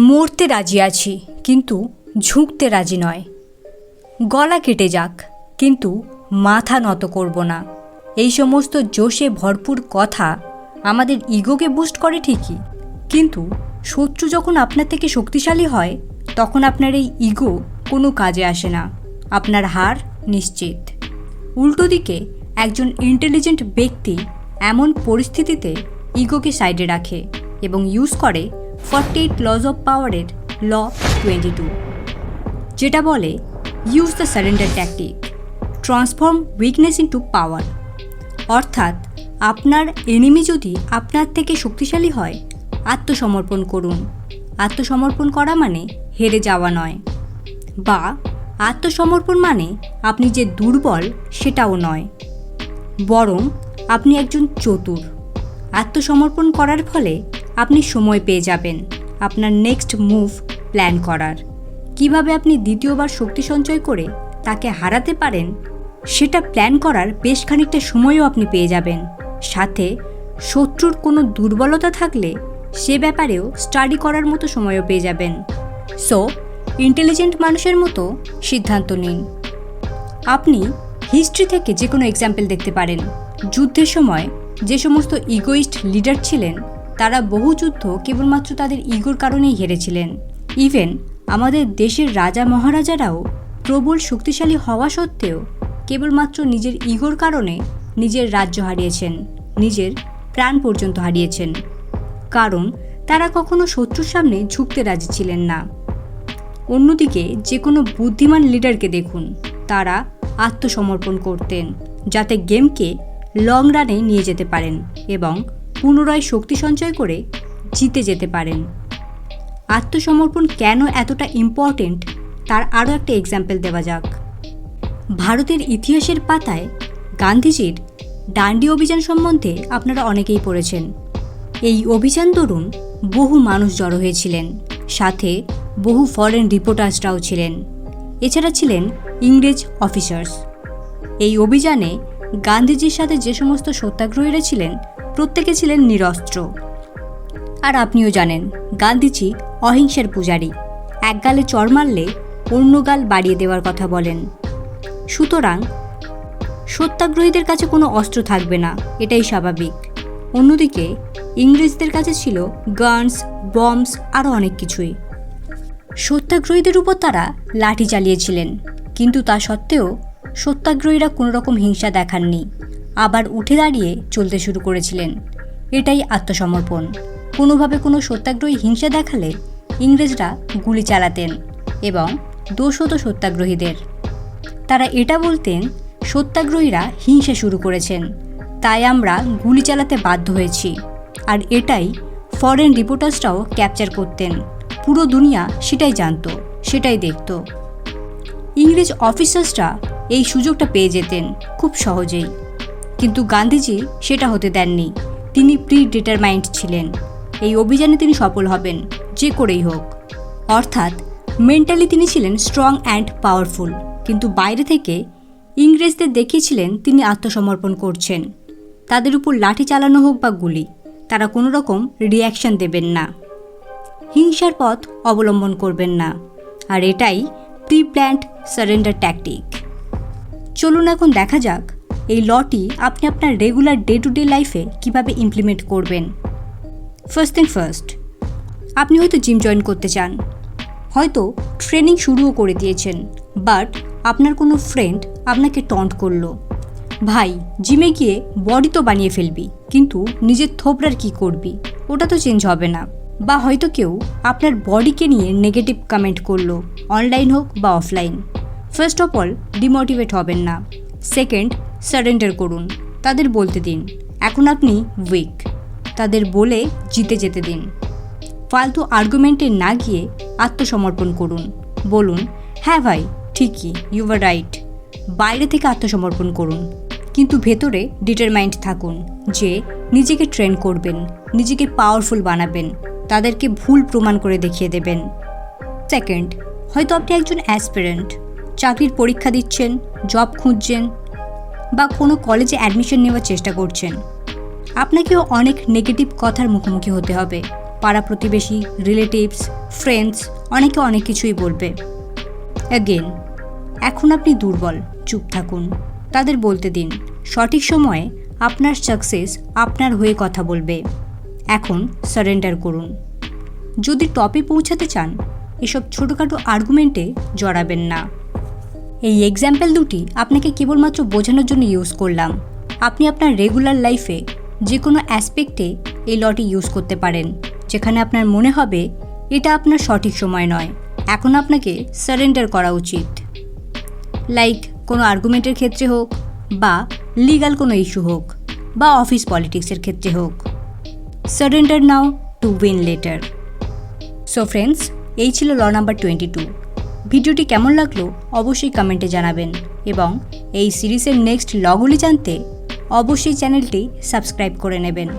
মরতে রাজি আছি কিন্তু ঝুঁকতে রাজি নয়। গলা কেটে যাক কিন্তু মাথা নত করব না। এই সমস্ত জোশে ভরপুর কথা আমাদের ইগোকে বুস্ট করে ঠিকই, কিন্তু শত্রু যখন আপনার থেকে শক্তিশালী হয় তখন আপনার এই ইগো কোনো কাজে আসে না। আপনার হার নিশ্চিত। উল্টো দিকে একজন ইন্টেলিজেন্ট ব্যক্তি এমন পরিস্থিতিতে ইগোকে সাইডে রাখে এবং ইউজ করে 48 লজ অফ পাওয়ারের ল 22, যেটা বলে use the surrender tactic, transform weakness into পাওয়ার। অর্থাৎ আপনার এনিমি যদি আপনার থেকে শক্তিশালী হয়, আত্মসমর্পণ করুন। আত্মসমর্পণ করা মানে হেরে যাওয়া নয়, বা আত্মসমর্পণ মানে আপনি যে দুর্বল সেটাও নয়, বরং আপনি একজন চতুর। আত্মসমর্পণ করার ফলে আপনি সময় পেয়ে যাবেন আপনার নেক্সট মুভ প্ল্যান করার। কিভাবে আপনি দ্বিতীয়বার শক্তি সঞ্চয় করে তাকে হারাতে পারেন সেটা প্ল্যান করার বেশ খানিকটা সময়ও আপনি পেয়ে যাবেন। সাথে শত্রুর কোনো দুর্বলতা থাকলে সে ব্যাপারেও স্টাডি করার মতো সময়ও পেয়ে যাবেন। সো ইন্টেলিজেন্ট মানুষের মতো সিদ্ধান্ত নিন। আপনি হিস্ট্রি থেকে যে কোনো এক্সাম্পল দেখতে পারেন। যুদ্ধের সময় যে সমস্ত ইগোইস্ট লিডার ছিলেন তারা বহু যুদ্ধ কেবলমাত্র তাদের ইগোর কারণেই হেরেছিলেন। ইভেন আমাদের দেশের রাজা মহারাজারাও প্রবল শক্তিশালী হওয়া সত্ত্বেও কেবলমাত্র নিজের ইগোর কারণে নিজের রাজ্য হারিয়েছেন, নিজের প্রাণ পর্যন্ত হারিয়েছেন, কারণ তারা কখনো শত্রুর সামনে ঝুঁকতে রাজি ছিলেন না। অন্যদিকে যে কোনো বুদ্ধিমান লিডারকে দেখুন, তারা আত্মসমর্পণ করতেন যাতে গেমকে লং রানে নিয়ে যেতে পারেন এবং পুনরায় শক্তি সঞ্চয় করে জিতে যেতে পারেন। আত্মসমর্পণ কেন এতটা ইম্পর্টেন্ট তার আরও একটা এক্সাম্পল দেওয়া যাক। ভারতের ইতিহাসের পাতায় গান্ধীজির ডান্ডি অভিযান সম্বন্ধে আপনারা অনেকেই পড়েছেন। এই অভিযান দরুন বহু মানুষ জড়ো হয়েছিলেন, সাথে বহু ফরেন রিপোর্টার্সরাও ছিলেন, এছাড়া ছিলেন ইংরেজ অফিসার্স। এই অভিযানে গান্ধীজির সাথে যে সমস্ত সত্যাগ্রহীরা ছিলেন প্রত্যেকে ছিলেন নিরস্ত্র। আর আপনিও জানেন গান্ধীজি অহিংসার পূজারী, এক গালে চড় মারলে অন্য গাল বাড়িয়ে দেওয়ার কথা বলেন। সুতরাং সত্যাগ্রহীদের কাছে কোনো অস্ত্র থাকবে না, এটাই স্বাভাবিক। অন্যদিকে ইংরেজদের কাছে ছিল গানস, বম্বস, আরও অনেক কিছুই। সত্যাগ্রহীদের উপর তারা লাঠি চালিয়েছিলেন, কিন্তু তা সত্ত্বেও সত্যাগ্রহীরা কোনো রকম হিংসা দেখাননি, আবার উঠে দাঁড়িয়ে চলতে শুরু করেছিলেন। এটাই আত্মসমর্পণ। কোনোভাবে কোনো সত্যাগ্রহী হিংসা দেখালে ইংরেজরা গুলি চালাতেন এবং দোষ হতো সত্যাগ্রহীদের। তারা এটা বলতেন সত্যাগ্রহীরা হিংসা শুরু করেছেন, তাই আমরা গুলি চালাতে বাধ্য হয়েছি। আর এটাই ফরেন রিপোর্টার্সরাও ক্যাপচার করতেন। পুরো দুনিয়া সেটাই জানতো, সেটাই দেখত। ইংরেজ অফিসার্সরা এই সুযোগটা পেয়ে যেতেন খুব সহজেই, কিন্তু গান্ধীজি সেটা হতে দেননি। তিনি প্রি-ডিটারমাইন্ড ছিলেন, এই অভিযানে তিনি সফল হবেন যে করেই হোক। অর্থাৎ মেন্টালি তিনি ছিলেন স্ট্রং অ্যান্ড পাওয়ারফুল, কিন্তু বাইরে থেকে ইংরেজদের দেখিয়েছিলেন তিনি আত্মসমর্পণ করছেন। তাদের উপর লাঠি চালানো হোক বা গুলি, তারা কোনো রকম রিয়াকশন দেবেন না, হিংসার পথ অবলম্বন করবেন না। আর এটাই প্রি প্ল্যান্ড সারেন্ডার ট্যাকটিক। চলুন এখন দেখা যাক এই লটি আপনি আপনার রেগুলার ডে টু ডে লাইফে কীভাবে ইমপ্লিমেন্ট করবেন। ফার্স্ট থিং ফার্স্ট, আপনি হয়তো জিম জয়েন করতে চান, হয়তো ট্রেনিং শুরুও করে দিয়েছেন, বাট আপনার কোনো ফ্রেন্ড আপনাকে টন্ট করলো, ভাই জিমে গিয়ে বডি তো বানিয়ে ফেলবি, কিন্তু নিজের থোবরার কি করবি, ওটা তো চেঞ্জ হবে না। বা হয়তো কেউ আপনার বডিকে নিয়ে নেগেটিভ কমেন্ট করলো, অনলাইন হোক বা offline. First of all demotivate হবেন না। সেকেন্ড, সারেন্ডার করুন, তাদের বলতে দিন এখন আপনি উইক, তাদের বলে জিতে যেতে দিন। ফালতু আর্গুমেন্টে না গিয়ে আত্মসমর্পণ করুন, বলুন হ্যাঁ ভাই ঠিকই, ইউ আর রাইট। বাইরে থেকে আত্মসমর্পণ করুন, কিন্তু ভেতরে ডিটারমাইন্ড থাকুন যে নিজেকে ট্রেন করবেন, নিজেকে পাওয়ারফুল বানাবেন, তাদেরকে ভুল প্রমাণ করে দেখিয়ে দেবেন। সেকেন্ড, হয়তো আপনি একজন অ্যাসপিরেন্ট, চাকরির পরীক্ষা দিচ্ছেন, জব খুঁজছেন, বা কোনো কলেজে অ্যাডমিশন নেওয়ার চেষ্টা করছেন। আপনাকেও অনেক নেগেটিভ কথার মুখোমুখি হতে হবে, পাড়া প্রতিবেশী, রিলেটিভস, ফ্রেন্ডস অনেকে অনেক কিছুই বলবে। অ্যাগেন, এখন আপনি দুর্বল, চুপ থাকুন, তাদের বলতে দিন। সঠিক সময়ে আপনার সাকসেস আপনার হয়ে কথা বলবে। এখন সারেন্ডার করুন। যদি টপে পৌঁছাতে চান, এসব ছোটোখাটো আর্গুমেন্টে জড়াবেন না। এই এক্সাম্পল দুটি আপনাকে কেবলমাত্র বোঝানোর জন্য ইউজ করলাম। আপনি আপনার রেগুলার লাইফে যে কোনো অ্যাসপেক্টে এই লটি ইউজ করতে পারেন, যেখানে আপনার মনে হবে এটা আপনার সঠিক সময় নয়, এখন আপনাকে সারেন্ডার করা উচিত। লাইক কোনো আর্গুমেন্টের ক্ষেত্রে হোক, বা লিগ্যাল কোনো ইস্যু হোক, বা অফিস পলিটিক্সের ক্ষেত্রে হোক। Surrender now to win letter. So friends, এই ছিল ল নাম্বার 22। ভিডিওটি কেমন লাগলো অবশ্যই কমেন্টে জানাবেন, এবং এই সিরিজের নেক্সট লগুলি জানতে অবশ্যই চ্যানেলটি সাবস্ক্রাইব করে নেবেন।